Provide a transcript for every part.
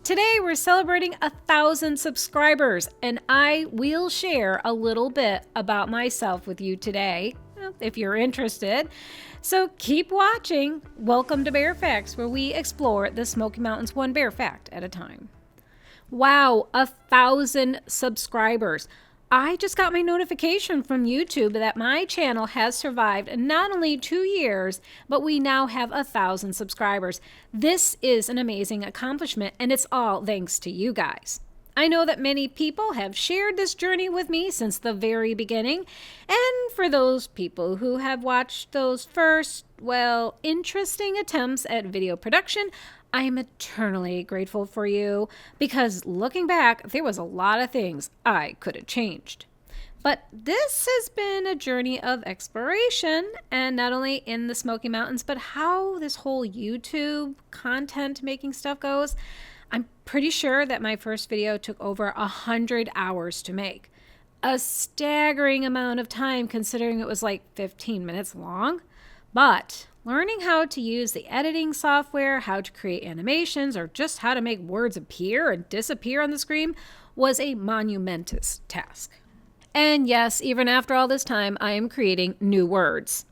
Today we're celebrating 1,000 subscribers, and I will share a little bit about myself with you today, if you're interested. So keep watching. Welcome to Bear Facts, where we explore the Smoky Mountains one bear fact at a time. Wow, 1,000 subscribers. I just got my notification from YouTube that my channel has survived not only 2 years, but we now have 1,000 subscribers. This is an amazing accomplishment, and it's all thanks to you guys. I know that many people have shared this journey with me since the very beginning, and for those people who have watched those first, interesting attempts at video production, I am eternally grateful for you, because looking back, there was a lot of things I could have changed. But this has been a journey of exploration, and not only in the Smoky Mountains, but how this whole YouTube content making stuff goes. I'm pretty sure that my first video took over 100 hours to make. A staggering amount of time considering it was like 15 minutes long. But learning how to use the editing software, how to create animations, or just how to make words appear and disappear on the screen was a monumentous task. And yes, even after all this time, I am creating new words.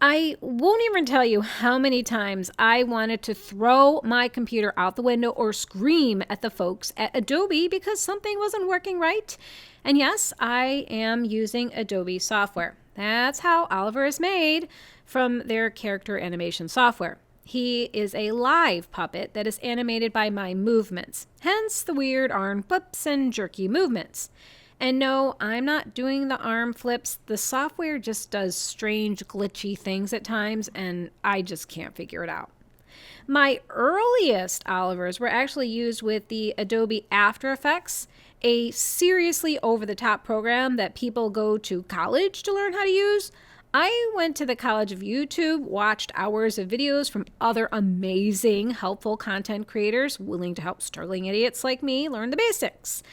I won't even tell you how many times I wanted to throw my computer out the window or scream at the folks at Adobe because something wasn't working right. And yes, I am using Adobe software. That's how Oliver is made, from their character animation software. He is a live puppet that is animated by my movements, hence the weird arm flips and jerky movements. And no, I'm not doing the arm flips. The software just does strange, glitchy things at times, and I just can't figure it out. My earliest Olivers were actually used with the Adobe After Effects, a seriously over-the-top program that people go to college to learn how to use. I went to the College of YouTube, watched hours of videos from other amazing, helpful content creators willing to help struggling idiots like me learn the basics.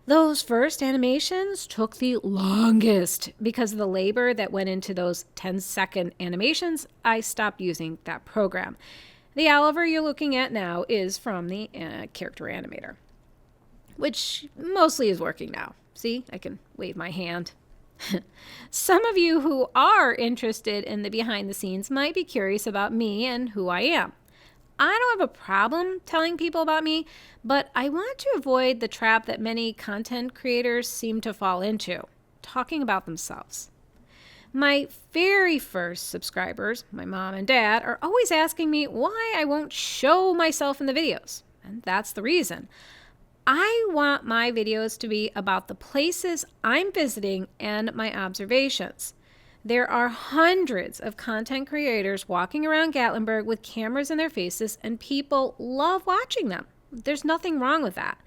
Those first animations took the longest because of the labor that went into those 10-second animations. I stopped using that program. The Oliver you're looking at now is from the character animator, which mostly is working now. See, I can wave my hand. Some of you who are interested in the behind the scenes might be curious about me and who I am. I don't have a problem telling people about me, but I want to avoid the trap that many content creators seem to fall into, talking about themselves. My very first subscribers, my mom and dad, are always asking me why I won't show myself in the videos, and that's the reason. I want my videos to be about the places I'm visiting and my observations. There are hundreds of content creators walking around Gatlinburg with cameras in their faces, and people love watching them. There's nothing wrong with that.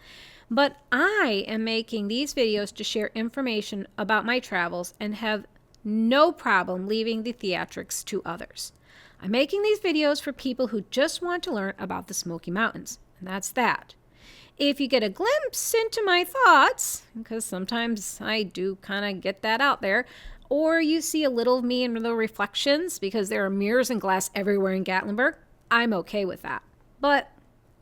But I am making these videos to share information about my travels and have no problem leaving the theatrics to others. I'm making these videos for people who just want to learn about the Smoky Mountains, and that's that. If you get a glimpse into my thoughts, because sometimes I do kind of get that out there, or you see a little of me in little reflections because there are mirrors and glass everywhere in Gatlinburg, I'm okay with that. But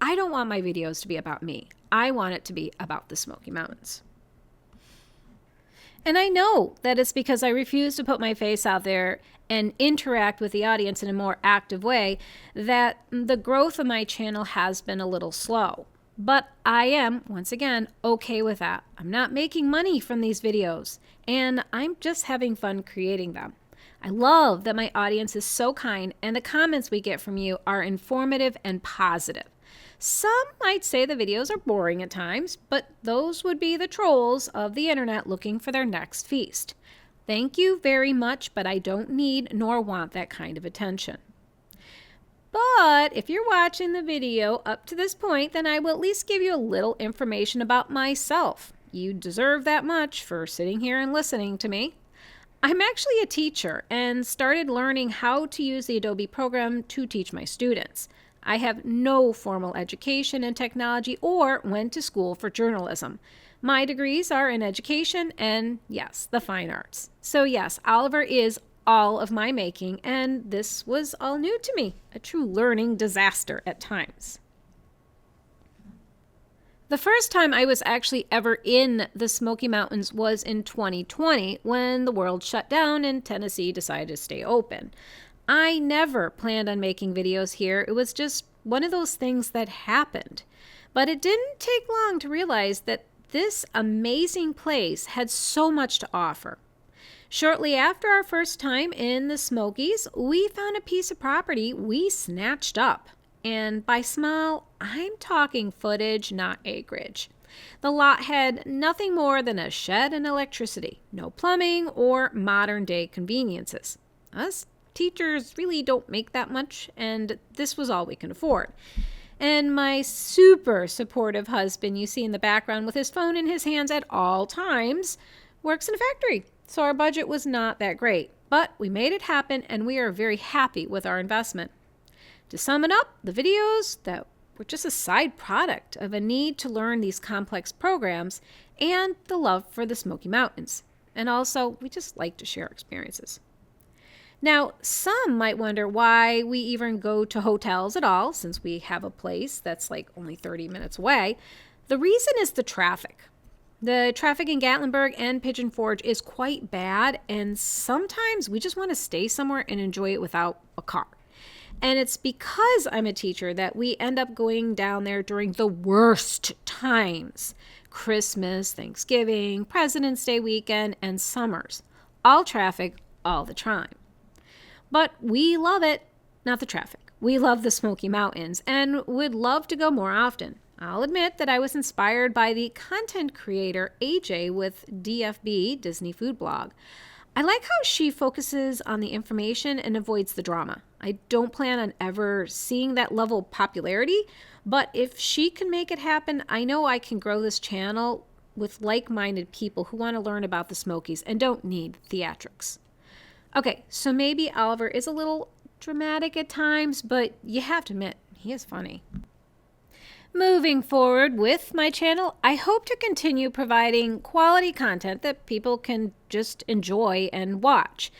I don't want my videos to be about me. I want it to be about the Smoky Mountains. And I know that it's because I refuse to put my face out there and interact with the audience in a more active way that the growth of my channel has been a little slow. But I am, once again, okay with that. I'm not making money from these videos, and I'm just having fun creating them. I love that my audience is so kind, and the comments we get from you are informative and positive. Some might say the videos are boring at times, but those would be the trolls of the internet looking for their next feast. Thank you very much, but I don't need nor want that kind of attention. But if you're watching the video up to this point, then I will at least give you a little information about myself. You deserve that much for sitting here and listening to me. I'm actually a teacher and started learning how to use the Adobe program to teach my students. I have no formal education in technology or went to school for journalism. My degrees are in education and, yes, the fine arts. So yes, Oliver is all of my making, and this was all new to me, a true learning disaster at times. The first time I was actually ever in the Smoky Mountains was in 2020 when the world shut down and Tennessee decided to stay open. I never planned on making videos here. It was just one of those things that happened. But it didn't take long to realize that this amazing place had so much to offer. Shortly after our first time in the Smokies, we found a piece of property we snatched up. And by small, I'm talking footage, not acreage. The lot had nothing more than a shed and electricity, no plumbing or modern day conveniences. Us teachers really don't make that much, and this was all we can afford. And my super supportive husband, you see in the background with his phone in his hands at all times, works in a factory. So our budget was not that great, but we made it happen and we are very happy with our investment. To sum it up, the videos that were just a side product of a need to learn these complex programs and the love for the Smoky Mountains. And also, we just like to share experiences. Now, some might wonder why we even go to hotels at all, since we have a place that's like only 30 minutes away. The reason is the traffic. The traffic in Gatlinburg and Pigeon Forge is quite bad, and sometimes we just want to stay somewhere and enjoy it without a car. And it's because I'm a teacher that we end up going down there during the worst times. Christmas, Thanksgiving, President's Day weekend, and summers. All traffic, all the time. But we love it, not the traffic. We love the Smoky Mountains and would love to go more often. I'll admit that I was inspired by the content creator AJ with DFB, Disney Food Blog. I like how she focuses on the information and avoids the drama. I don't plan on ever seeing that level of popularity, but if she can make it happen, I know I can grow this channel with like-minded people who want to learn about the Smokies and don't need theatrics. Okay, so maybe Oliver is a little dramatic at times, but you have to admit, he is funny. Moving forward with my channel, I hope to continue providing quality content that people can just enjoy and watch.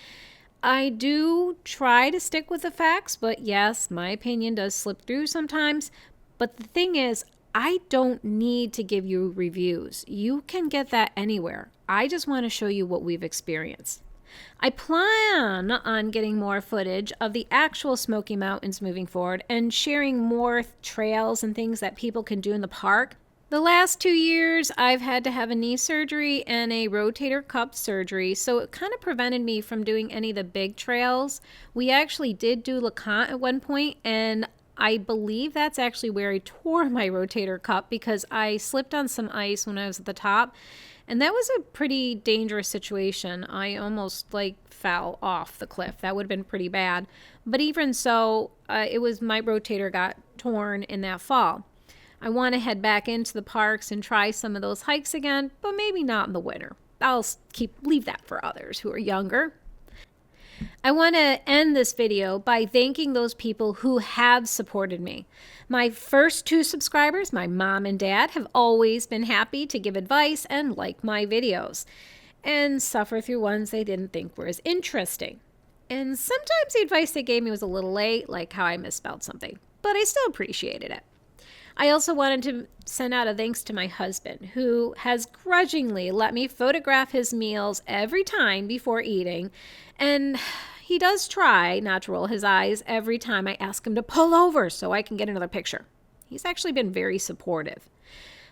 I do try to stick with the facts, but yes, my opinion does slip through sometimes. But the thing is, I don't need to give you reviews. You can get that anywhere. I just want to show you what we've experienced. I plan on getting more footage of the actual Smoky Mountains moving forward and sharing more trails and things that people can do in the park. The last 2 years, I've had to have a knee surgery and a rotator cuff surgery, so it kind of prevented me from doing any of the big trails. We actually did do LeConte at one point, and I believe that's actually where I tore my rotator cuff because I slipped on some ice when I was at the top. And that was a pretty dangerous situation. I almost fell off the cliff. That would have been pretty bad. But even so, it was my rotator got torn in that fall. I want to head back into the parks and try some of those hikes again, but maybe not in the winter. I'll leave that for others who are younger. I want to end this video by thanking those people who have supported me. My first 2 subscribers, my mom and dad, have always been happy to give advice and like my videos, and suffer through ones they didn't think were as interesting. And sometimes the advice they gave me was a little late, like how I misspelled something, but I still appreciated it. I also wanted to send out a thanks to my husband, who has grudgingly let me photograph his meals every time before eating, and he does try not to roll his eyes every time I ask him to pull over so I can get another picture. He's actually been very supportive.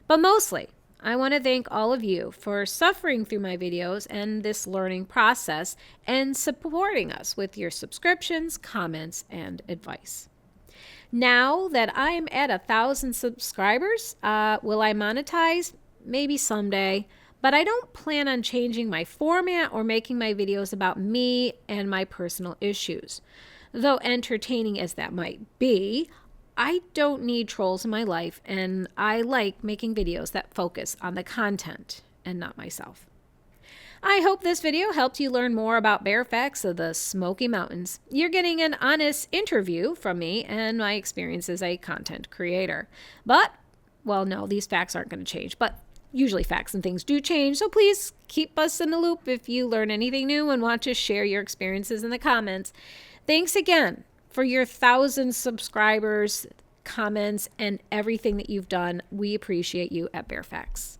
But mostly, I want to thank all of you for suffering through my videos and this learning process and supporting us with your subscriptions, comments, and advice. Now that I'm at 1,000 subscribers, will I monetize? Maybe someday, but I don't plan on changing my format or making my videos about me and my personal issues. Though entertaining as that might be, I don't need trolls in my life, and I like making videos that focus on the content and not myself. I hope this video helped you learn more about bare facts of the Smoky Mountains. You're getting an honest interview from me and my experience as a content creator. But, well, no, these facts aren't going to change, but usually facts and things do change, so please keep us in the loop if you learn anything new and want to share your experiences in the comments. Thanks again for your 1,000 subscribers. comments, and everything that you've done. We appreciate you at Bearfax.